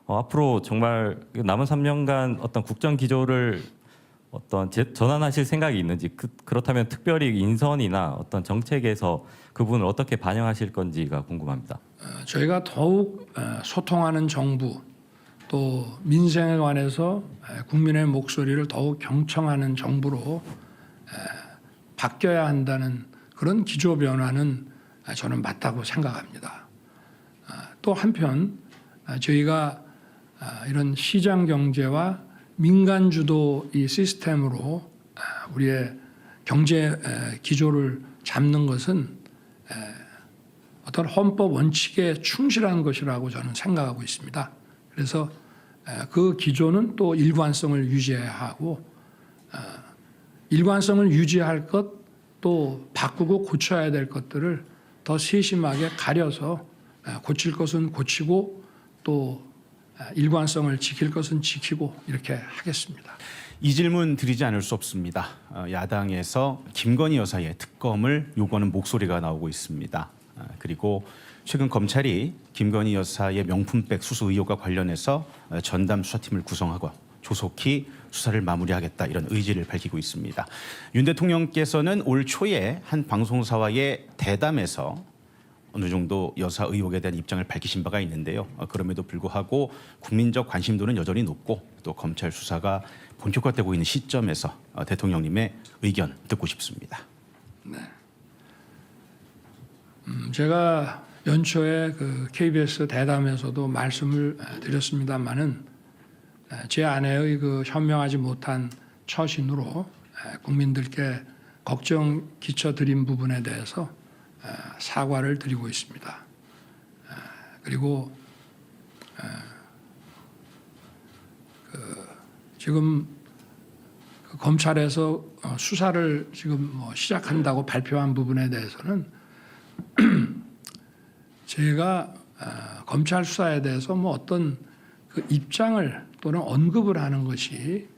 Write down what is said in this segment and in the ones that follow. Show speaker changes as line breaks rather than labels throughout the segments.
앞으로 정말 남은 3년간 어떤 국정 기조를 전환하실 생각이 있는지, 그렇다면 특별히 인선이나 어떤 정책에서 그 부분을 어떻게 반영하실 건지가 궁금합니다.
저희가 더욱 소통하는 정부, 또 민생에 관해서 국민의 목소리를 더욱 경청하는 정부로 바뀌어야 한다는 그런 기조 변화는 저는 맞다고 생각합니다. 또 한편 저희가 이런 시장 경제와 민간 주도 이 시스템으로 우리의 경제 기조를 잡는 것은 어떤 헌법 원칙에 충실한 것이라고 저는 생각하고 있습니다. 그래서 그 기조는 또 일관성을 유지해야 하고, 일관성을 유지할 것, 또 바꾸고 고쳐야 될 것들을 더 세심하게 가려서 고칠 것은 고치고 또 일관성을 지킬 것은 지키고 이렇게 하겠습니다.
이 질문 드리지 않을 수 없습니다. 야당에서 김건희 여사의 특검을 요구하는 목소리가 나오고 있습니다. 그리고 최근 검찰이 김건희 여사의 명품백 수수 의혹과 관련해서 전담 수사팀을 구성하고 조속히 수사를 마무리하겠다, 이런 의지를 밝히고 있습니다. 윤 대통령께서는 올 초에 한 방송사와의 대담에서 어느 정도 여사 의혹에 대한 입장을 밝히신 바가 있는데요. 그럼에도 불구하고 국민적 관심도는 여전히 높고, 또 검찰 수사가 본격화되고 있는 시점에서 대통령님의 의견 듣고 싶습니다.
네. 제가 연초에 그 KBS 대담에서도 말씀을 드렸습니다만은 제 아내의 그 현명하지 못한 처신으로 국민들께 걱정 끼쳐드린 부분에 대해서 사과를 드리고 있습니다. 그리고 지금 검찰에서 수사를 지금 시작한다고 발표한 부분에 대해서는 제가 검찰 수사에 대해서 어떤 그 입장을 또는 언급을 하는 것이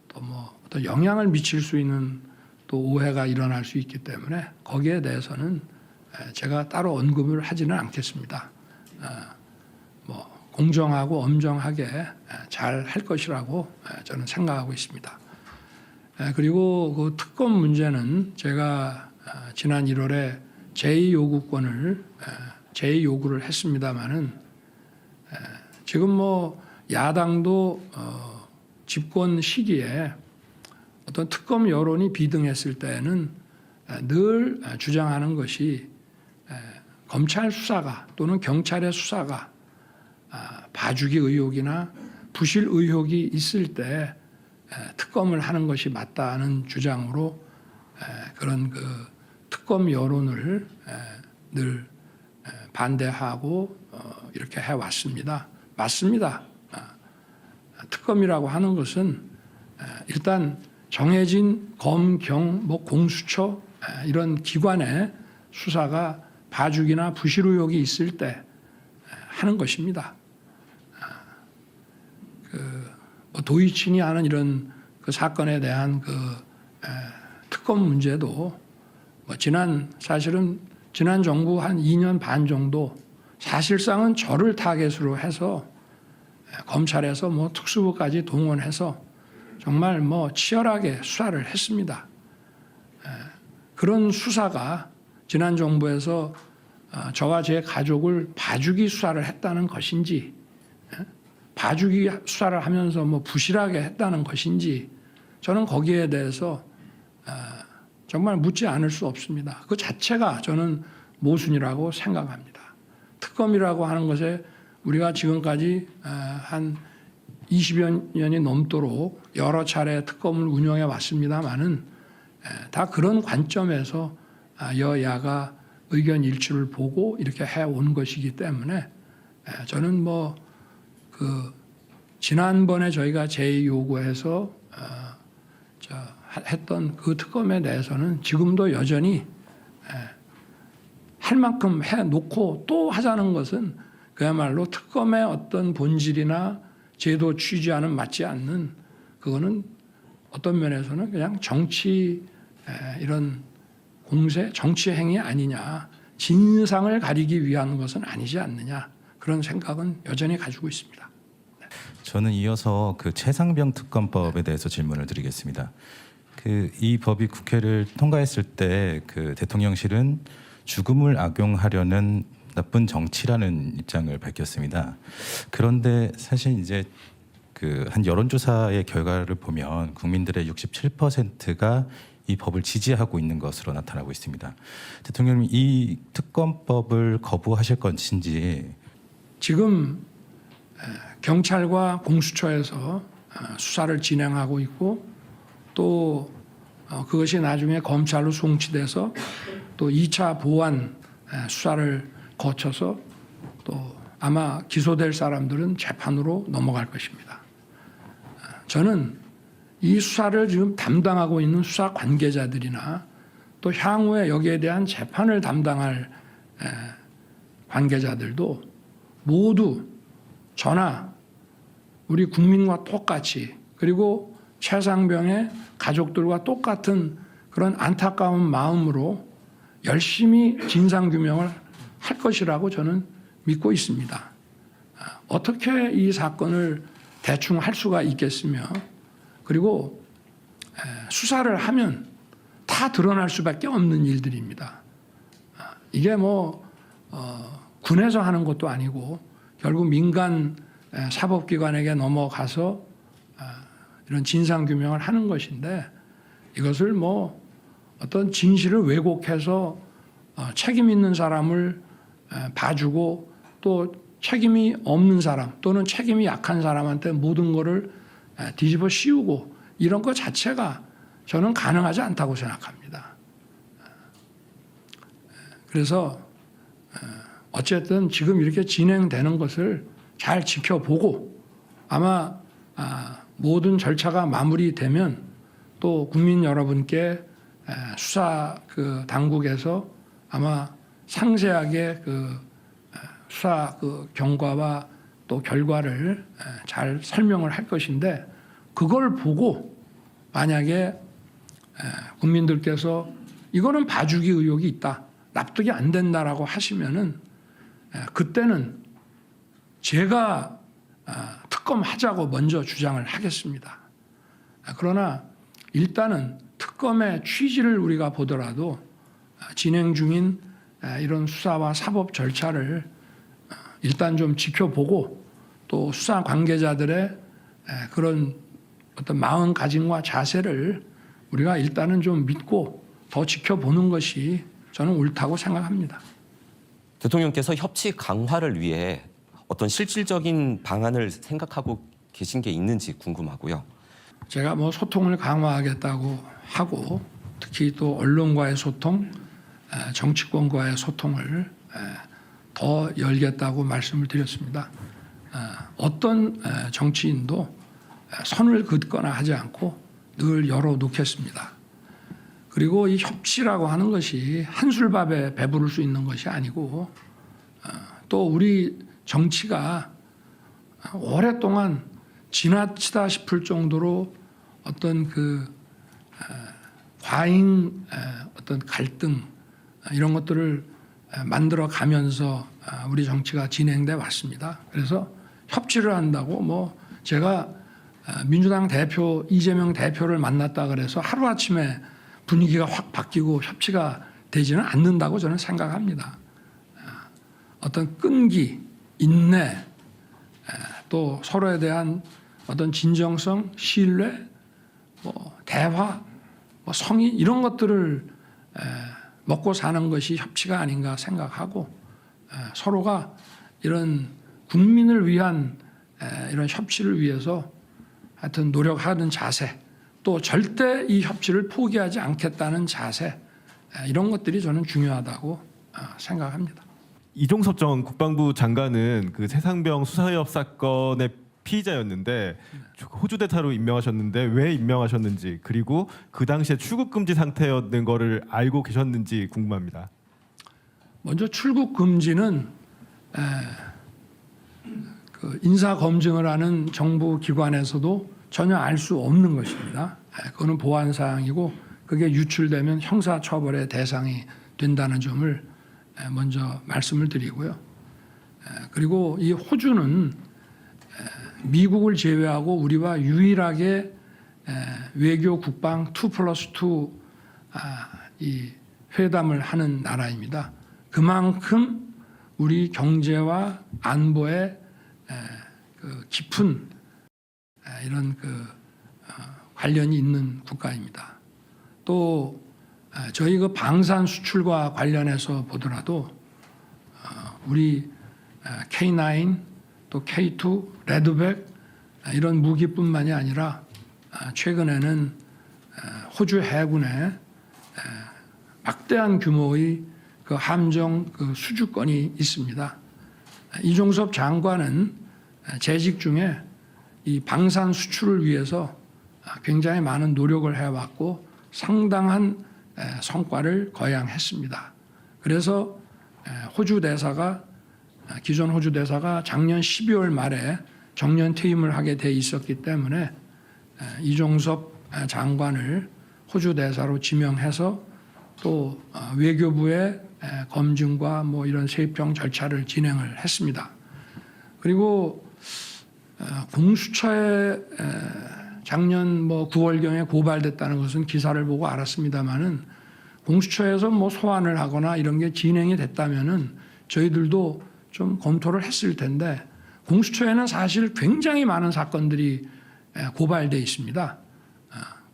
또 어떤 영향을 미칠 수 있는 또 오해가 일어날 수 있기 때문에 거기에 대해서는 제가 따로 언급을 하지는 않겠습니다. 공정하고 엄정하게 잘 할 것이라고 저는 생각하고 있습니다. 그리고 그 특검 문제는 제가 지난 1월에 제2요구를 했습니다마는 지금 야당도 집권 시기에 어떤 특검 여론이 비등했을 때는 늘 주장하는 것이 검찰 수사가 또는 경찰의 수사가 봐주기 의혹이나 부실 의혹이 있을 때 특검을 하는 것이 맞다는 주장으로 그런 그 특검 여론을 늘 반대하고 이렇게 해왔습니다. 맞습니다. 특검이라고 하는 것은 일단 정해진 검, 경, 공수처 이런 기관의 수사가 봐주기나 부실 의혹이 있을 때 하는 것입니다. 도이친이 하는 이런 그 사건에 대한 그 특검 문제도 사실은 지난 정부 한 2년 반 정도 사실상은 저를 타겟으로 해서 검찰에서 특수부까지 동원해서 정말 치열하게 수사를 했습니다. 그런 수사가 지난 정부에서 저와 제 가족을 봐주기 수사를 했다는 것인지, 봐주기 수사를 하면서 부실하게 했다는 것인지, 저는 거기에 대해서 정말 묻지 않을 수 없습니다. 그 자체가 저는 모순이라고 생각합니다. 특검이라고 하는 것에 우리가 지금까지 한 20여 년이 넘도록 여러 차례 특검을 운영해 왔습니다마는 다 그런 관점에서 여야가 의견 일치를 보고 이렇게 해온 것이기 때문에 저는 지난번에 저희가 제2요구해서 했던 그 특검에 대해서는 지금도 여전히 할 만큼 해놓고 또 하자는 것은 그야말로 특검의 어떤 본질이나 제도 취지와는 맞지 않는, 그거는 어떤 면에서는 그냥 정치 이런 공세, 정치 행위 아니냐, 진상을 가리기 위한 것은 아니지 않느냐, 그런 생각은 여전히 가지고 있습니다.
저는 이어서 그 최상병 특검법에 대해서 질문을 드리겠습니다. 이 법이 국회를 통과했을 때 그 대통령실은 죽음을 악용하려는 나쁜 정치라는 입장을 밝혔습니다. 그런데 사실 이제 그 한 여론조사의 결과를 보면 국민들의 67%가 이 법을 지지하고 있는 것으로 나타나고 있습니다. 대통령님, 이 특검법을 거부하실 것인지.
지금 경찰과 공수처에서 수사를 진행하고 있고 또 그것이 나중에 검찰로 송치돼서 또 2차 보완 수사를 거쳐서 또 아마 기소될 사람들은 재판으로 넘어갈 것입니다. 저는 이 수사를 지금 담당하고 있는 수사 관계자들이나 또 향후에 여기에 대한 재판을 담당할 관계자들도 모두 저나 우리 국민과 똑같이 그리고 최상병의 가족들과 똑같은 그런 안타까운 마음으로 열심히 진상규명을 할 것이라고 저는 믿고 있습니다. 어떻게 이 사건을 대충 할 수가 있겠으며 그리고 수사를 하면 다 드러날 수밖에 없는 일들입니다. 이게 뭐 군에서 하는 것도 아니고 결국 민간 사법기관에게 넘어가서 이런 진상규명을 하는 것인데 이것을 뭐 어떤 진실을 왜곡해서 책임 있는 사람을 봐주고 또 책임이 없는 사람 또는 책임이 약한 사람한테 모든 것을 뒤집어 씌우고 이런 것 자체가 저는 가능하지 않다고 생각합니다. 그래서 어쨌든 지금 이렇게 진행되는 것을 잘 지켜보고 아마 모든 절차가 마무리되면 또 국민 여러분께 수사 그 당국에서 아마 상세하게 그 수사 그 경과와 또 결과를 잘 설명을 할 것인데 그걸 보고 만약에 국민들께서 이거는 봐주기 의혹이 있다, 납득이 안 된다라고 하시면은 그때는 제가 특검하자고 먼저 주장을 하겠습니다. 그러나 일단은 특검의 취지를 우리가 보더라도 진행 중인 이런 수사와 사법 절차를 일단 좀 지켜보고 또 수사 관계자들의 그런 어떤 마음가짐과 자세를 우리가 일단은 좀 믿고 더 지켜보는 것이 저는 옳다고 생각합니다.
대통령께서 협치 강화를 위해 어떤 실질적인 방안을 생각하고 계신 게 있는지 궁금하고요.
제가 뭐 소통을 강화하겠다고 하고 특히 또 언론과의 소통, 정치권과의 소통을 더 열겠다고 말씀을 드렸습니다. 어떤 정치인도 선을 긋거나 하지 않고 늘 열어놓겠습니다. 그리고 이 협치라고 하는 것이 한술밥에 배부를 수 있는 것이 아니고 또 우리 정치가 오랫동안 지나치다 싶을 정도로 어떤 그 과잉 어떤 갈등 이런 것들을 만들어 가면서 우리 정치가 진행돼 왔습니다. 그래서 협치를 한다고 뭐 제가 민주당 대표 이재명 대표를 만났다 그래서 하루아침에 분위기가 확 바뀌고 협치가 되지는 않는다고 저는 생각합니다. 어떤 끈기, 인내, 또 서로에 대한 어떤 진정성, 신뢰, 뭐 대화, 뭐 성의 이런 것들을 먹고 사는 것이 협치가 아닌가 생각하고 서로가 이런 국민을 위한 이런 협치를 위해서 하여튼 노력하는 자세 또 절대 이 협치를 포기하지 않겠다는 자세 이런 것들이 저는 중요하다고 생각합니다.
이종섭 전 국방부 장관은 그 세상병 수사협 사건의 피의자였는데 호주 대사로 임명하셨는데 왜 임명하셨는지 그리고 그 당시에 출국 금지 상태였는 거를 알고 계셨는지 궁금합니다.
먼저 출국 금지는 그 인사 검증을 하는 정부 기관에서도 전혀 알 수 없는 것입니다. 그거는 보안 사항이고 그게 유출되면 형사 처벌의 대상이 된다는 점을 먼저 말씀을 드리고요. 그리고 이 호주는 미국을 제외하고 우리와 유일하게 외교 국방 2+2 이 회담을 하는 나라입니다. 그만큼 우리 경제와 안보에 그 깊은 이런 그 관련이 있는 국가입니다. 또 저희 그 방산 수출과 관련해서 보더라도 우리 K9 또 K2 레드백 이런 무기뿐만이 아니라 최근에는 호주 해군에 막대한 규모의 그 함정 그 수주권이 있습니다. 이종섭 장관은 재직 중에 이 방산 수출을 위해서 굉장히 많은 노력을 해왔고 상당한 성과를 거양했습니다. 그래서 호주 대사가 기존 호주 대사가 작년 12월 말에 정년 퇴임을 하게 돼 있었기 때문에 이종섭 장관을 호주 대사로 지명해서 또 외교부의 검증과 뭐 이런 세평 절차를 진행을 했습니다. 그리고 공수처에 작년 뭐 9월경에 고발됐다는 것은 기사를 보고 알았습니다마는 공수처에서 뭐 소환을 하거나 이런 게 진행이 됐다면은 저희들도 좀 검토를 했을 텐데 공수처에는 사실 굉장히 많은 사건들이 고발돼 있습니다.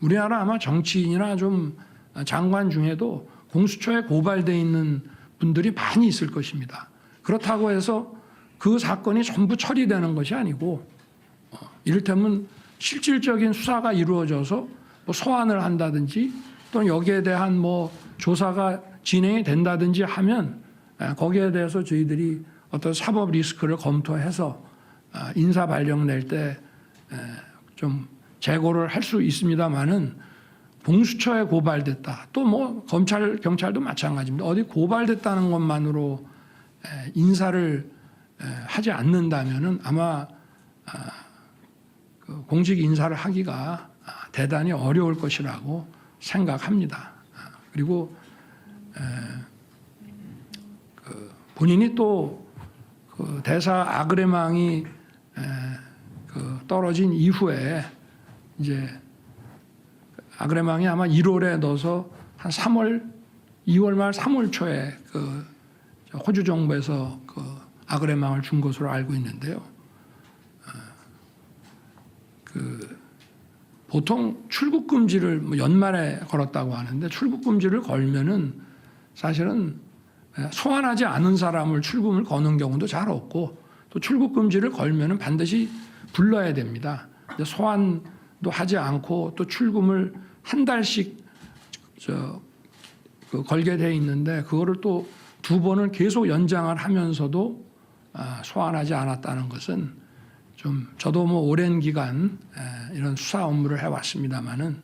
우리나라 아마 정치인이나 좀 장관 중에도 공수처에 고발돼 있는 분들이 많이 있을 것입니다. 그렇다고 해서 그 사건이 전부 처리되는 것이 아니고 이를테면 실질적인 수사가 이루어져서 뭐 소환을 한다든지 또는 여기에 대한 뭐 조사가 진행이 된다든지 하면 거기에 대해서 저희들이 어떤 사법 리스크를 검토해서 인사 발령 낼 때 좀 재고를 할 수 있습니다만은 공수처에 고발됐다. 또 뭐 검찰 경찰도 마찬가지입니다. 어디 고발됐다는 것만으로 인사를 하지 않는다면은 아마 그 공직 인사를 하기가 대단히 어려울 것이라고 생각합니다. 그리고 그 본인이 또 그 대사 아그레망이 그 떨어진 이후에 이제 아그레망이 아마 1월에 넣어서 한 2월 말 3월 초에 그 호주 정부에서 그 아그레망을 준 것으로 알고 있는데요. 그 보통 출국 금지를 뭐 연말에 걸었다고 하는데 출국 금지를 걸면은 사실은 소환하지 않은 사람을 출국을 거는 경우도 잘 없고 또 출국 금지를 걸면은 반드시 불러야 됩니다. 소환도 하지 않고 또 출금을 한 달씩 걸게 돼 있는데 그거를 또 2번을 계속 연장을 하면서도 소환하지 않았다는 것은 좀 저도 뭐 오랜 기간 이런 수사 업무를 해왔습니다마는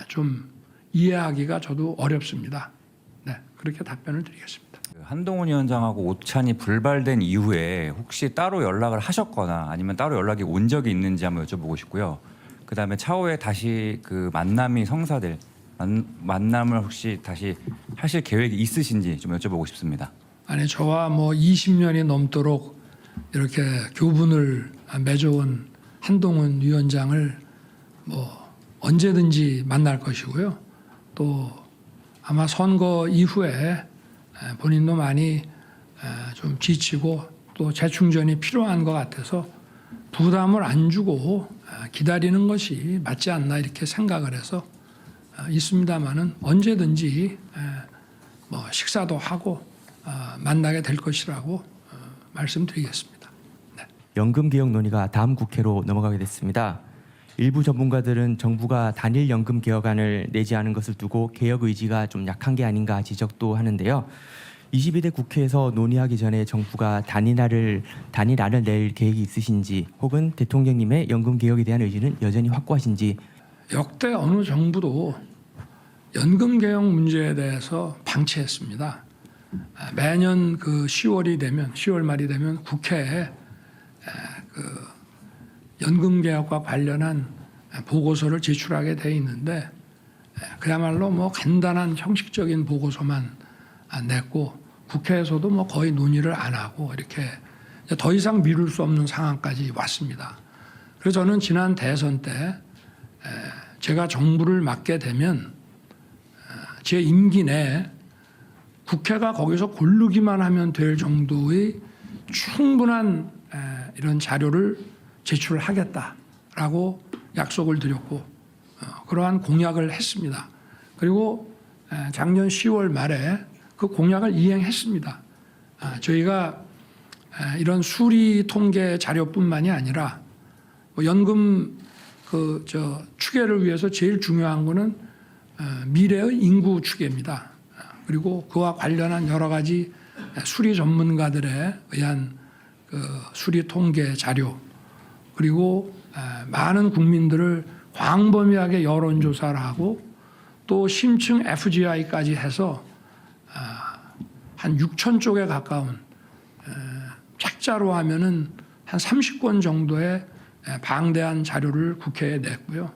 좀 이해하기가 저도 어렵습니다. 네, 그렇게 답변을 드리겠습니다.
한동훈 위원장하고 오찬이 불발된 이후에 혹시 따로 연락을 하셨거나 아니면 따로 연락이 온 적이 있는지 한번 여쭤보고 싶고요. 그다음에 차후에 다시 그 만남이 성사될 만남을 혹시 다시 하실 계획이 있으신지 좀 여쭤보고 싶습니다.
아니 저와 뭐 20년이 넘도록 이렇게 교분을 맺어온 한동훈 위원장을 뭐 언제든지 만날 것이고요. 또 아마 선거 이후에 본인도 많이 좀 지치고 또 재충전이 필요한 것 같아서 부담을 안 주고 기다리는 것이 맞지 않나 이렇게 생각을 해서 있습니다만은 언제든지 뭐 식사도 하고 만나게 될 것이라고 말씀드리겠습니다. 네.
연금 개혁 논의가 다음 국회로 넘어가게 됐습니다. 일부 전문가들은 정부가 단일 연금 개혁안을 내지 않은 것을 두고 개혁 의지가 좀 약한 게 아닌가 지적도 하는데요. 22대 국회에서 논의하기 전에 정부가 단일안을 낼 계획이 있으신지 혹은 대통령님의 연금 개혁에 대한 의지는 여전히 확고하신지.
역대 어느 정부도 연금 개혁 문제에 대해서 방치했습니다. 매년 그 10월 말이 되면 국회에 그 연금 개혁과 관련한 보고서를 제출하게 돼 있는데 그야말로 뭐 간단한 형식적인 보고서만 냈고 국회에서도 뭐 거의 논의를 안 하고 이렇게 이제 더 이상 미룰 수 없는 상황까지 왔습니다. 그래서 저는 지난 대선 때 제가 정부를 맡게 되면 제 임기 내에 국회가 거기서 고르기만 하면 될 정도의 충분한 이런 자료를 제출하겠다라고 약속을 드렸고 그러한 공약을 했습니다. 그리고 작년 10월 말에 그 공약을 이행했습니다. 저희가 이런 수리 통계 자료뿐만이 아니라 뭐 연금 추계를 위해서 제일 중요한 거는 미래의 인구 추계입니다. 그리고 그와 관련한 여러 가지 수리 전문가들에 의한 그 수리 통계 자료 그리고 많은 국민들을 광범위하게 여론조사를 하고 또 심층 FGI까지 해서 한 6천 쪽에 가까운 책자로 하면은 한 30권 정도의 방대한 자료를 국회에 냈고요.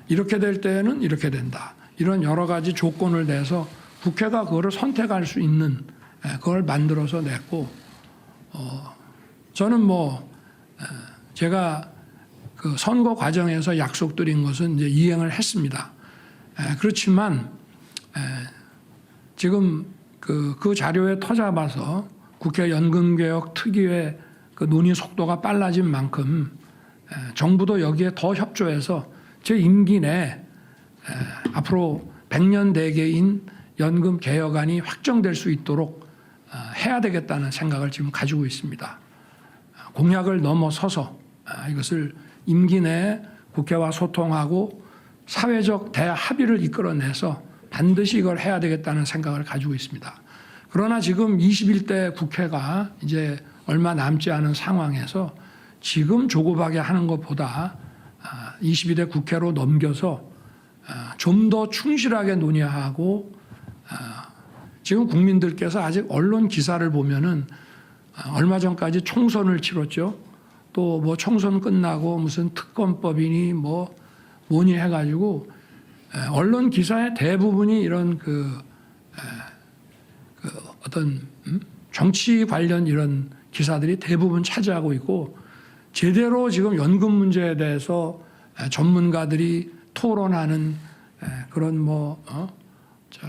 이렇게 될 때에는 이렇게 된다. 이런 여러 가지 조건을 내서 국회가 그거를 선택할 수 있는 그걸 만들어서 냈고 저는 제가 그 선거 과정에서 약속드린 것은 이제 이행을 했습니다. 그렇지만 지금 그 자료에 터잡아서 국회 연금개혁 특위의 그 논의 속도가 빨라진 만큼 정부도 여기에 더 협조해서 제 임기 내 앞으로 100년 대계인 연금 개혁안이 확정될 수 있도록 해야 되겠다는 생각을 지금 가지고 있습니다. 공약을 넘어서서 이것을 임기 내에 국회와 소통하고 사회적 대합의를 이끌어내서 반드시 이걸 해야 되겠다는 생각을 가지고 있습니다. 그러나 지금 21대 국회가 이제 얼마 남지 않은 상황에서 지금 조급하게 하는 것보다 22대 국회로 넘겨서 좀 더 충실하게 논의하고 지금 국민들께서 아직 언론 기사를 보면은 얼마 전까지 총선을 치렀죠. 또 뭐 총선 끝나고 무슨 특검법이니 뭐니 해가지고 언론 기사의 대부분이 이런 어떤 정치 관련 이런 기사들이 대부분 차지하고 있고 제대로 지금 연금 문제에 대해서 전문가들이 토론하는 그런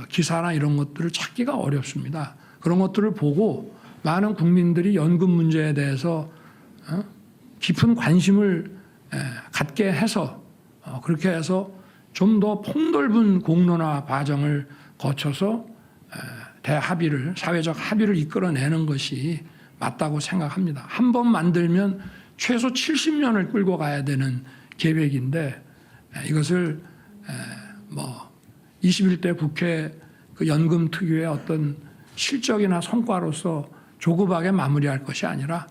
기사나 이런 것들을 찾기가 어렵습니다. 그런 것들을 보고 많은 국민들이 연금 문제에 대해서 깊은 관심을 갖게 해서 그렇게 해서 좀 더 폭넓은 공론화 과정을 거쳐서 대합의를 사회적 합의를 이끌어내는 것이 맞다고 생각합니다. 한 번 만들면 최소 70년을 끌고 가야 되는 계획인데 이것을 21대 국회 그 연금 특위의 어떤 실적이나 성과로서 조급하게 마무리할 것이 아니라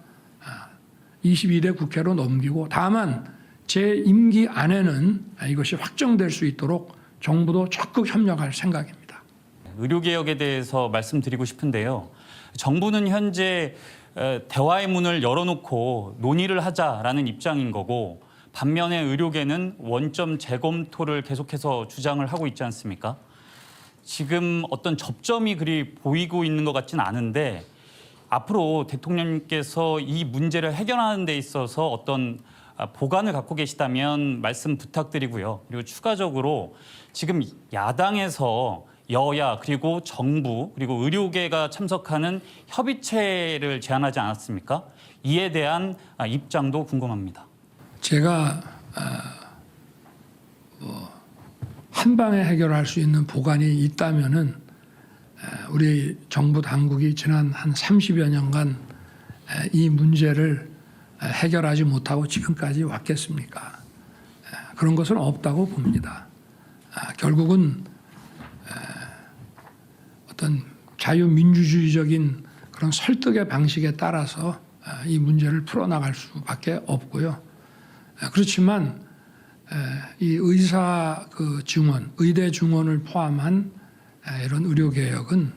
22대 국회로 넘기고 다만 제 임기 안에는 이것이 확정될 수 있도록 정부도 적극 협력할 생각입니다.
의료개혁에 대해서 말씀드리고 싶은데요. 정부는 현재 대화의 문을 열어놓고 논의를 하자라는 입장인 거고 반면에 의료계는 원점 재검토를 계속해서 주장을 하고 있지 않습니까? 지금 어떤 접점이 그리 보이고 있는 것 같지는 않은데 앞으로 대통령님께서 이 문제를 해결하는 데 있어서 어떤 보관을 갖고 계시다면 말씀 부탁드리고요. 그리고 추가적으로 지금 야당에서 여야 그리고 정부 그리고 의료계가 참석하는 협의체를 제안하지 않았습니까? 이에 대한 입장도 궁금합니다.
제가 한 방에 해결할 수 있는 보관이 있다면은 우리 정부 당국이 지난 한 30여 년간 이 문제를 해결하지 못하고 지금까지 왔겠습니까? 그런 것은 없다고 봅니다. 결국은 어떤 자유민주주의적인 그런 설득의 방식에 따라서 이 문제를 풀어나갈 수밖에 없고요. 그렇지만 이 의사 그 증원, 의대 증원을 포함한 이런 의료 개혁은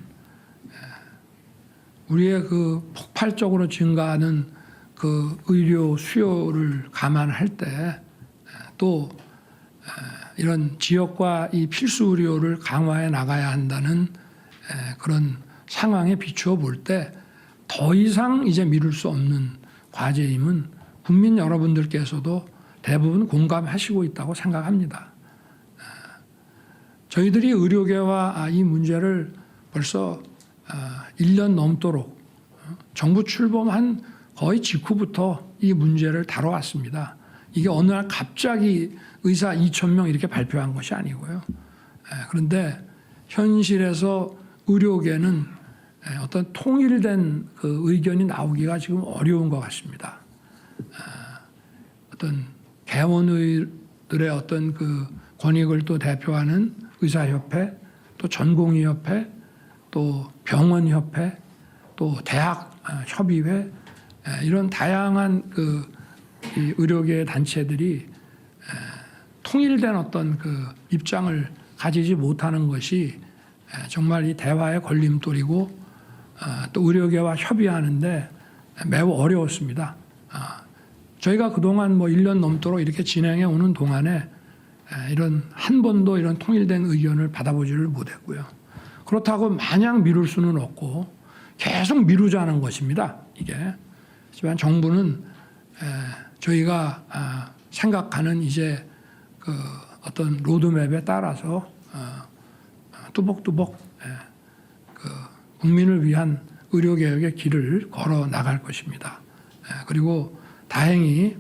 우리의 그 폭발적으로 증가하는 그 의료 수요를 감안할 때 또 이런 지역과 이 필수 의료를 강화해 나가야 한다는 그런 상황에 비추어 볼 때 더 이상 이제 미룰 수 없는 과제임은 국민 여러분들께서도 대부분 공감하시고 있다고 생각합니다. 저희들이 의료계와 이 문제를 벌써 1년 넘도록 정부 출범한 거의 직후부터 이 문제를 다뤄왔습니다. 이게 어느 날 갑자기 의사 2,000명 이렇게 발표한 것이 아니고요. 그런데 현실에서 의료계는 어떤 통일된 그 의견이 나오기가 지금 어려운 것 같습니다. 어떤 개원의들의 어떤 그 권익을 또 대표하는 의사협회, 또 전공의협회, 또 병원협회, 또 대학협의회 이런 다양한 그 의료계 단체들이 통일된 어떤 그 입장을 가지지 못하는 것이 정말 이 대화의 걸림돌이고 또 의료계와 협의하는데 매우 어려웠습니다. 저희가 그동안 뭐 1년 넘도록 이렇게 진행해 오는 동안에 이런 한 번도 이런 통일된 의견을 받아보지를 못했고요. 그렇다고 마냥 미룰 수는 없고 계속 미루자는 것입니다. 이게. 하지만 정부는 저희가 생각하는 이제 그 어떤 로드맵에 따라서 뚜벅뚜벅 그 국민을 위한 의료개혁의 길을 걸어 나갈 것입니다. 그리고 다행히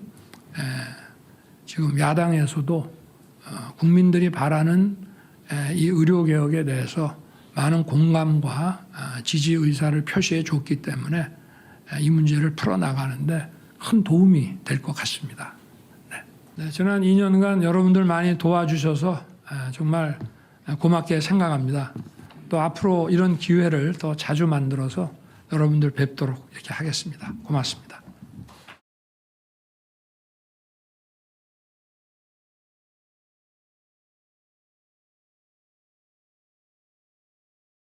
지금 야당에서도 국민들이 바라는 이 의료개혁에 대해서 많은 공감과 지지 의사를 표시해 줬기 때문에 이 문제를 풀어나가는데 큰 도움이 될 것 같습니다. 네, 지난 2년간 여러분들 많이 도와주셔서 정말 고맙게 생각합니다. 또 앞으로 이런 기회를 더 자주 만들어서 여러분들 뵙도록 이렇게 하겠습니다. 고맙습니다.